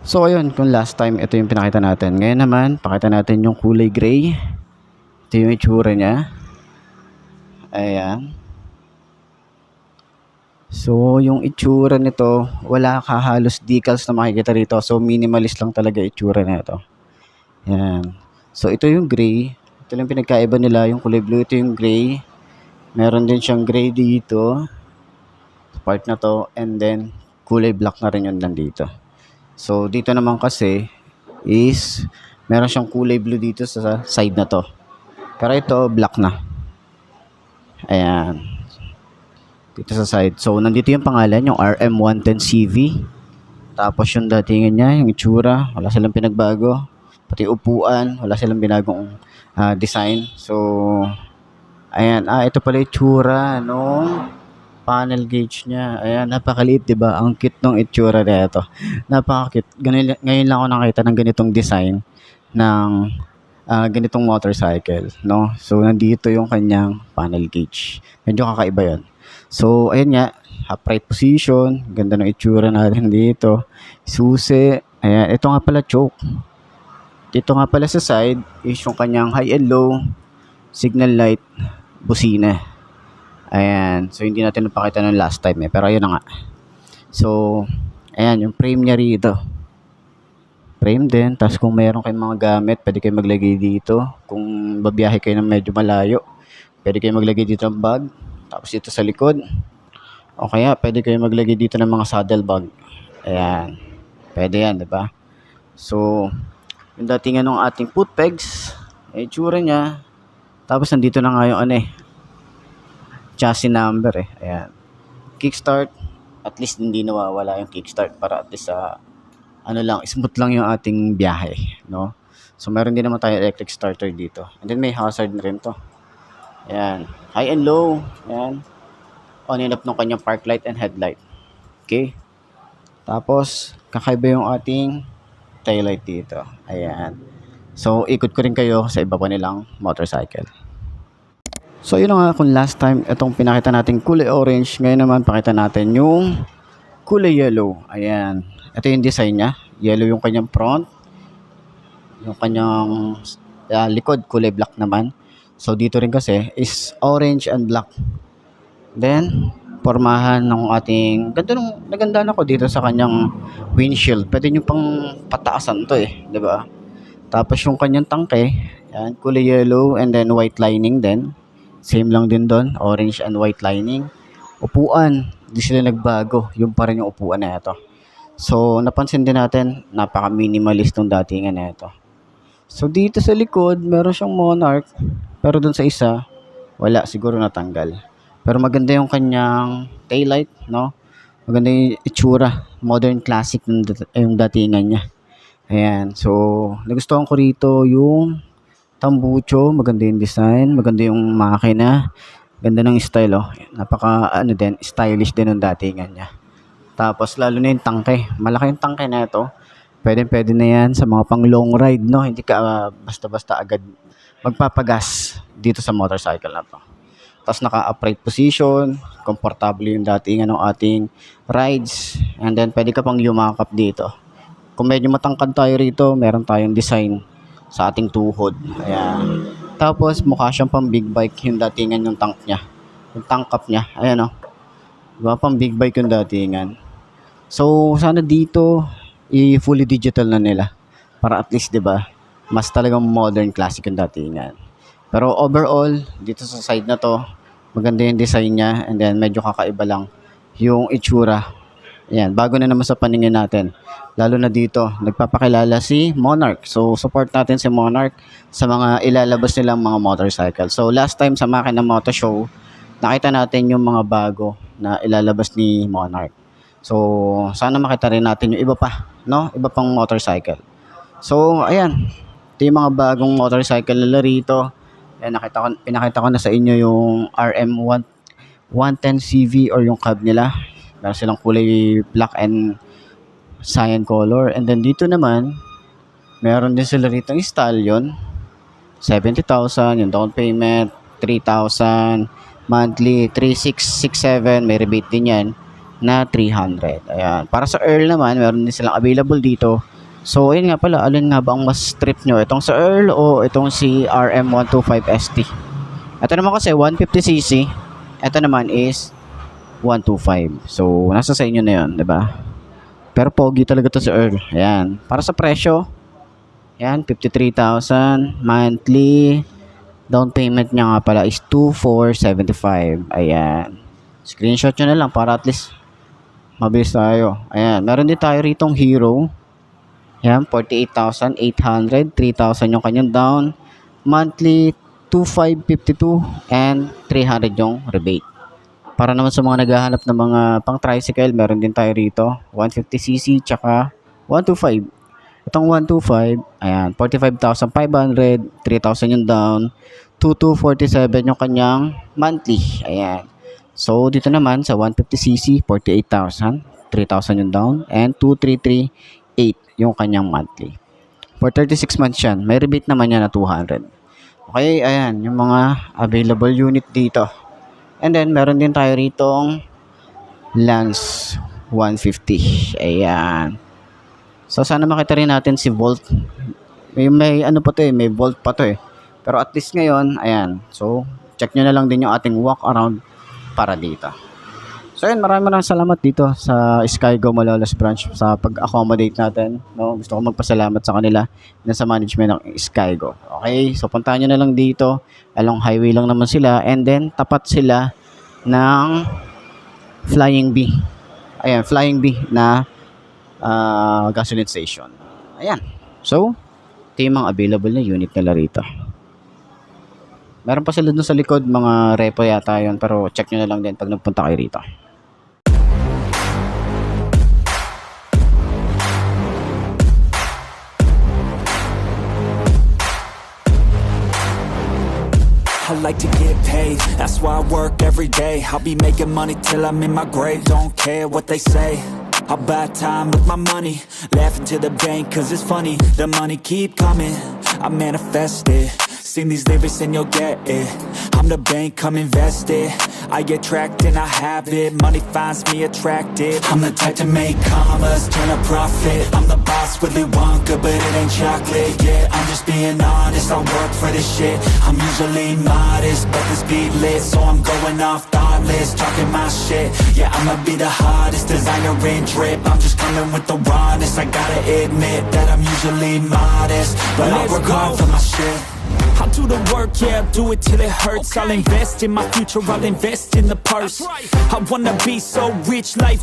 So ayun, kung last time ito yung pinakita natin. Ngayon naman, pakita natin yung kulay gray. Ito yung itsura niya. Ayan. So yung itsura nito, wala ka halos decals na makikita rito. So minimalist lang talaga itsura nito. Ayan. So ito yung gray. Ito lang pinagkaiba nila. Yung kulay blue, ito yung gray. Meron din siyang gray dito. Part na to. And then kulay black na rin yun nandito. So dito naman kasi is meron siyang kulay blue dito sa side na to. Pero ito black na. Ayan. Dito sa side. So nandito yung pangalan, yung RM110CV. Tapos yung datingan niya, yung itsura, wala silang pinagbago. Pati upuan, wala silang binagong design. So ayan, ito pala yung itsura nung panel gauge niya. Ayan, napakaliit, 'di ba? Ang cute ng itsura nito. Napaka-cute. Ngayon lang ako nakita ng ganitong design ng ganitong motorcycle, no? So nandito yung kanyang panel gauge. Medyo kakaiba 'yon. So ayan nga, upright position, ganda ng itsura natin dito. Susi, ayan, ito nga pala choke. Dito nga pala sa side is yung kanyang high and low, signal light, busina. Ayan. So, hindi natin napakita ng last time pero ayun na nga. So, ayan, yung frame niya rito. Frame din. Tapos kung mayroon kayong mga gamit, pwede kayo maglagay dito. Kung babiyahe kayo ng medyo malayo, pwede kayo maglagay dito ng bag. Tapos dito sa likod. O kaya, pwede kayo maglagay dito ng mga saddle bag. Ayan. Pwede yan, diba? So, yung datingan ng ating foot pegs, itsura niya. Tapos nandito na nga yung chassis number Ayan. Kickstart, at least hindi nawawala yung kickstart para at least smooth lang yung ating biyahe, no? So meron din naman tayo electric starter dito. And then may hazard na rin to. Ayan. High and low. Ayan. On and off ng kanyang park light and headlight. Okay. Tapos kakaiba yung ating taillight dito. Ayan. So ikot ko rin kayo sa iba pa nilang motorcycle. So yun nga, kung last time itong pinakita natin kulay orange, ngayon naman pakita natin yung kulay yellow. Ayan. Ito yung design niya. Yellow yung kanyang front. Yung kanyang likod, kulay black naman. So dito rin kasi is orange and black. Then, pormahan ng ating, naganda ako dito sa kanyang windshield. Pwede nyo pang pataasan to 'di ba? Tapos yung kanyang tangke, yan, kulay yellow and then white lining din. Same lang din doon, orange and white lining. Upuan, di sila nagbago. Yung pa rin yung upuan na ito. So, napansin din natin, napaka-minimalist ng datingan na ito. So, dito sa likod, meron siyang Monarch. Pero doon sa isa, wala, siguro natanggal. Pero maganda yung kanyang taillight, no? Maganda yung itsura. Modern classic yung datingan niya. Ayan. So, nagustuhan ko rito yung tambucho, maganda yung design, maganda yung makina, ganda ng style napaka stylish din ng datingan niya. Tapos lalo na yung tangke, malaki yung tangke na ito, pwede na yan sa mga pang long ride, no? Hindi ka basta-basta agad magpapagas dito sa motorcycle na to. Tapos naka-upright position, komportable yung datingan ng ating rides, and then pwede ka pang yumakap dito. Kung medyo matangkad tayo rito, meron tayong design sa ating tuhod. Ayan. Tapos mukha siyang pang big bike yung datingan yung tank niya. Yung tank cap niya. Ayan Diba? Pang big bike yung datingan. So sana dito i-fully digital na nila para at least 'di ba? Mas talagang modern classic yung datingan. Pero overall dito sa side na to, maganda yung design niya and then medyo kakaiba lang yung itsura. Ayan, bago na naman sa paningin natin. Lalo na dito, nagpapakilala si Monarch. So, support natin si Monarch sa mga ilalabas nilang mga motorcycle. So, last time sa Makina Moto Show, nakita natin yung mga bago na ilalabas ni Monarch. So, sana makita rin natin yung iba pa, no? Iba pang motorcycle. So, ayan. Ito yung mga bagong motorcycle nila rito. Ayan, pinakita ko na sa inyo yung RM110CV or yung cab nila. Meron silang kulay black and cyan color. And then dito naman, meron din sila rito ng Stallion. 70,000, yung down payment, 3,000, monthly, 3,667, may rebate din yan na 300. Ayan. Para sa Earl naman, meron din silang available dito So, ayun nga pala, alin nga ba ang mas trip nyo? Itong sa Earl o itong si RM125ST? Ito naman kasi 150cc. Ito naman is 125. So, nasa sa inyo na yun, 'di ba? Pero pogi talaga to si Earl. Ayan. Para sa presyo, ayan, 53,000 monthly. Down payment niya nga pala is 2,475. Ayan. Screenshot nyo na lang para at least mabilis tayo. Ayan. Meron din tayo ritong Hero. Ayan, 48,800. 3,000 yung kanyang down. Monthly, 2,552 and 300 yung rebate. Para naman sa mga naghahanap ng mga pang tricycle, meron din tayo rito. 150cc tsaka 125. Itong 125, ayan, 45,500, 3,000 yung down, 2,247 yung kanyang monthly. Ayan. So, dito naman sa 150cc, 48,000, 3,000 yung down, and 2,338 yung kanyang monthly. For 36 months yan. May rebate naman yan na 200. Okay, ayan, yung mga available unit dito. And then, meron din tayo ritong Lance 150. Ayan. So, sana makita rin natin si Volt. May ano pa to eh, may Volt pa to eh. Pero at least ngayon, ayan. So, check nyo na lang din yung ating walk around para dito. So, ayan, maraming salamat dito sa Skygo Malolos branch sa pag-accommodate natin. No? Gusto ko magpasalamat sa kanila na sa management ng Skygo. Okay? So, puntahan nyo na lang dito. Along highway lang naman sila. And then, tapat sila ng Flying B. Ayan, Flying B na gasoline station. Ayan. So, ito yung mga available na unit nila rito. Meron pa sila dun sa likod, mga repo yata yun. Pero check nyo na lang din pag nagpunta kayo rito. I like to get paid, that's why I work every day. I'll be making money till I'm in my grave. Don't care what they say, I'll buy time with my money. Laughing to the bank cause it's funny. The money keep coming, I manifest it. Sing these lyrics and you'll get it. I'm the bank, come invest it. I attract and I have it. Money finds me attractive. I'm the type to make commas, turn a profit. I'm the boss, Willy Wonka, but it ain't chocolate. Yeah, I'm just being honest, I work for this shit. I'm usually modest, but this beat lit, so I'm going off thoughtless, talking my shit. Yeah, I'ma be the hottest designer in drip. I'm just coming with the rawness. I gotta admit that I'm usually modest, but I work hard for my shit. I'll do the work, yeah, I'll do it till it hurts. I'll invest in my future, I'll invest in the purse. I wanna be so rich, life